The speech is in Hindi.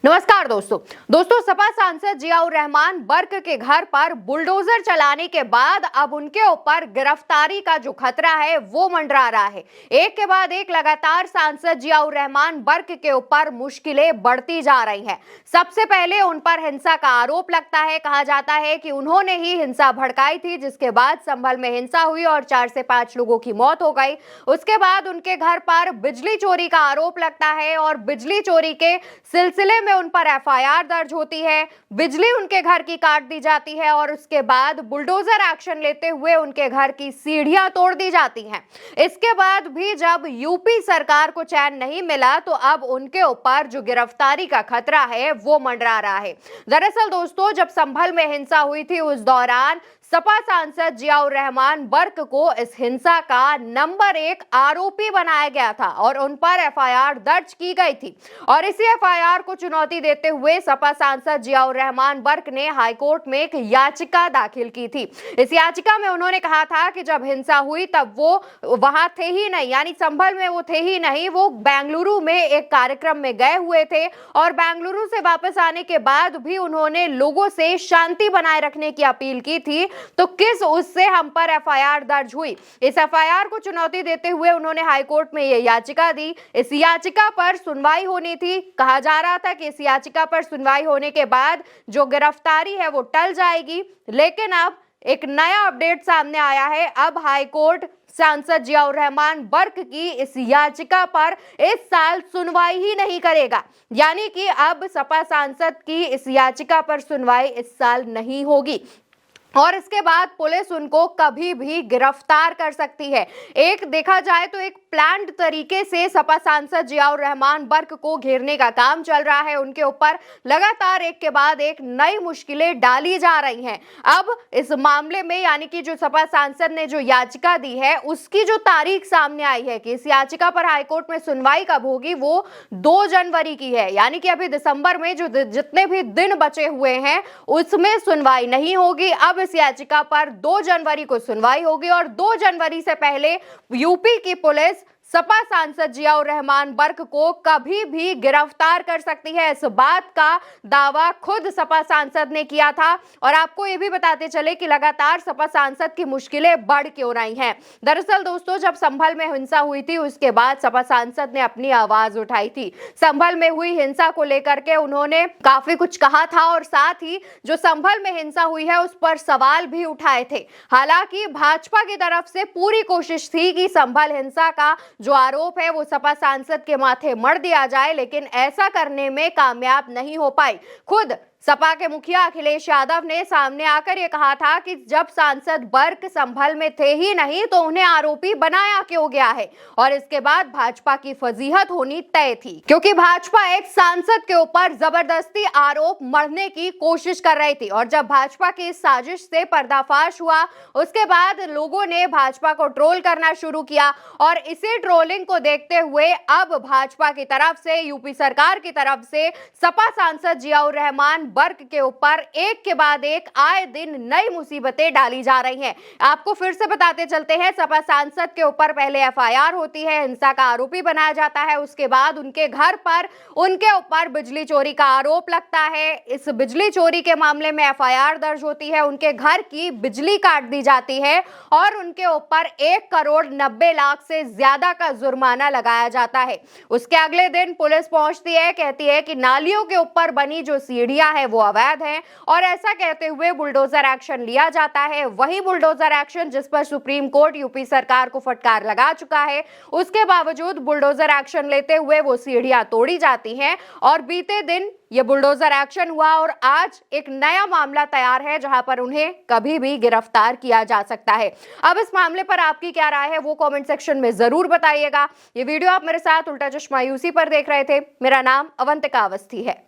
नमस्कार दोस्तों सपा सांसद जियाउर रहमान बर्क के घर पर बुलडोजर चलाने के बाद अब उनके ऊपर गिरफ्तारी का जो खतरा है वो मंडरा रहा है। एक के बाद एक लगातार सांसद जियाउर रहमान बर्क के ऊपर मुश्किलें बढ़ती जा रही हैं। सबसे पहले उन पर हिंसा का आरोप लगता है। कहा जाता है कि उन्होंने ही हिंसा भड़काई थी, जिसके बाद संभल में हिंसा हुई और 4 से 5 लोगों की मौत हो गई। उसके बाद उनके घर पर बिजली चोरी का आरोप लगता है और बिजली चोरी के सिलसिले में उन पर एफआईआर दर्ज होती है। बिजली उनके घर की काट दी जाती है और उसके बाद बुलडोजर एक्शन लेते हुए उनके घर की सीढ़ियां तोड़ दी जाती हैं। इसके बाद भी जब यूपी सरकार को चैन नहीं मिला तो अब उनके ऊपर जो गिरफ्तारी का खतरा है वो मंडरा रहा है। दरअसल दोस्तों, जब संभल में हिंसा हुई थी उस दौरान सपा सांसद जियाउर रहमान बर्क को इस हिंसा का नंबर 1 आरोपी बनाया गया था और उन पर एफआईआर दर्ज की गई थी। और इसी एफआईआर को चुनौती देते हुए सपा सांसद जियाउर रहमान बर्क ने हाईकोर्ट में एक याचिका दाखिल की थी। इस याचिका में उन्होंने कहा था कि जब हिंसा हुई तब वो वहां थे ही नहीं, यानी संभल में वो थे ही नहीं, वो बेंगलुरु में एक कार्यक्रम में गए हुए थे और बेंगलुरु से वापस आने के बाद भी उन्होंने लोगों से शांति बनाए रखने की अपील की थी। तो किस उससे हम पर एफआईआर दर्ज हुई? इस एफआईआर को चुनौती देते हुए उन्होंने हाईकोर्ट में यह याचिका दी। इस याचिका पर सुनवाई होनी थी। कहा जा रहा था कि इस याचिका पर सुनवाई होने के बाद जो गिरफ्तारी है वो टल जाएगी, लेकिन अब एक नया अपडेट सामने आया है। अब हाईकोर्ट सांसद जियाउर रहमान बर्क की इस याचिका पर इस साल सुनवाई ही नहीं करेगा, यानी कि अब सपा सांसद की इस याचिका पर सुनवाई इस साल नहीं होगी और इसके बाद पुलिस उनको कभी भी गिरफ्तार कर सकती है। एक देखा जाए तो एक प्लान्ड तरीके से सपा सांसद जियाउर रहमान बर्क को घेरने का काम चल रहा है। उनके ऊपर लगातार एक के बाद एक नई मुश्किलें डाली जा रही हैं। अब इस मामले में यानी कि जो सपा सांसद ने जो याचिका दी है उसकी जो तारीख सामने आई है कि इस याचिका पर हाईकोर्ट में सुनवाई कब होगी, वो 2 जनवरी की है। यानी कि अभी दिसंबर में जो जितने भी दिन बचे हुए हैं उसमें सुनवाई नहीं होगी। अब इस याचिका पर 2 जनवरी को सुनवाई होगी और 2 जनवरी से पहले यूपी की पुलिस सपा सांसद जियाउर रहमान बर्क को कभी भी गिरफ्तार कर सकती है। इस बात का दावा खुद सपा सांसद ने किया था और आपको ये भी बताते चले कि लगातार सपा सांसद की मुश्किलें बढ़ क्यों रही हैं। दरअसल दोस्तों, जब संभल में हिंसा हुई थी उसके बाद सपा सांसद ने अपनी आवाज उठाई थी। संभल में हुई हिंसा को लेकर के उन्होंने काफी कुछ कहा था और साथ ही जो संभल में हिंसा हुई है उस पर सवाल भी उठाए थे। हालांकि भाजपा की तरफ से पूरी कोशिश थी कि संभल हिंसा का जो आरोप है वो सपा सांसद के माथे मढ़ दिया जाए, लेकिन ऐसा करने में कामयाब नहीं हो पाई। खुद सपा के मुखिया अखिलेश यादव ने सामने आकर यह कहा था कि जब सांसद बर्क संभल में थे ही नहीं तो उन्हें आरोपी बनाया क्यों गया है। और इसके बाद भाजपा की फजीहत होनी तय थी, क्योंकि भाजपा एक सांसद के ऊपर जबरदस्ती आरोप मढ़ने की कोशिश कर रही थी। और जब भाजपा की इस साजिश से पर्दाफाश हुआ उसके बाद लोगों ने भाजपा को ट्रोल करना शुरू किया और इसी ट्रोलिंग को देखते हुए अब भाजपा की तरफ से, यूपी सरकार की तरफ से सपा सांसद जियाउर रहमान बर्क के ऊपर एक के बाद एक आए दिन नई मुसीबतें डाली जा रही हैं। आपको फिर से बताते चलते हैं, सपा सांसद के ऊपर पहले एफआईआर होती है, हिंसा का आरोपी बनाया जाता है। उसके बाद उनके घर पर उनके ऊपर बिजली चोरी का आरोप लगता है। इस बिजली चोरी के मामले में एफआईआर दर्ज होती है, उनके घर की बिजली काट दी जाती है और उनके ऊपर 1 करोड़ 90 लाख से ज्यादा का जुर्माना लगाया जाता है। उसके अगले दिन पुलिस पहुंचती है, कहती है कि नालियों के ऊपर बनी जो सीढ़ियां हैं वो अवैध है और ऐसा कहते हुए बुलडोजर एक्शन लिया जाता है। वही बुलडोजर एक्शन जिस पर सुप्रीम कोर्ट यूपी सरकार को फटकार लगा चुका है, उसके बावजूद बुलडोजर एक्शन लेते हुए वो सीढ़ियां तोड़ी जाती हैं और बीते दिन ये बुलडोजर एक्शन हुआ और आज एक नया मामला तैयार है जहां पर उन्हें कभी भी गिरफ्तार किया जा सकता है। अब इस मामले पर आपकी क्या राय है वो कमेंट सेक्शन में जरूर बताइएगा। ये वीडियो आप मेरे साथ उल्टा चश्मा यूसी पर देख रहे थे। मेरा नाम अवंतिका अवस्थी है।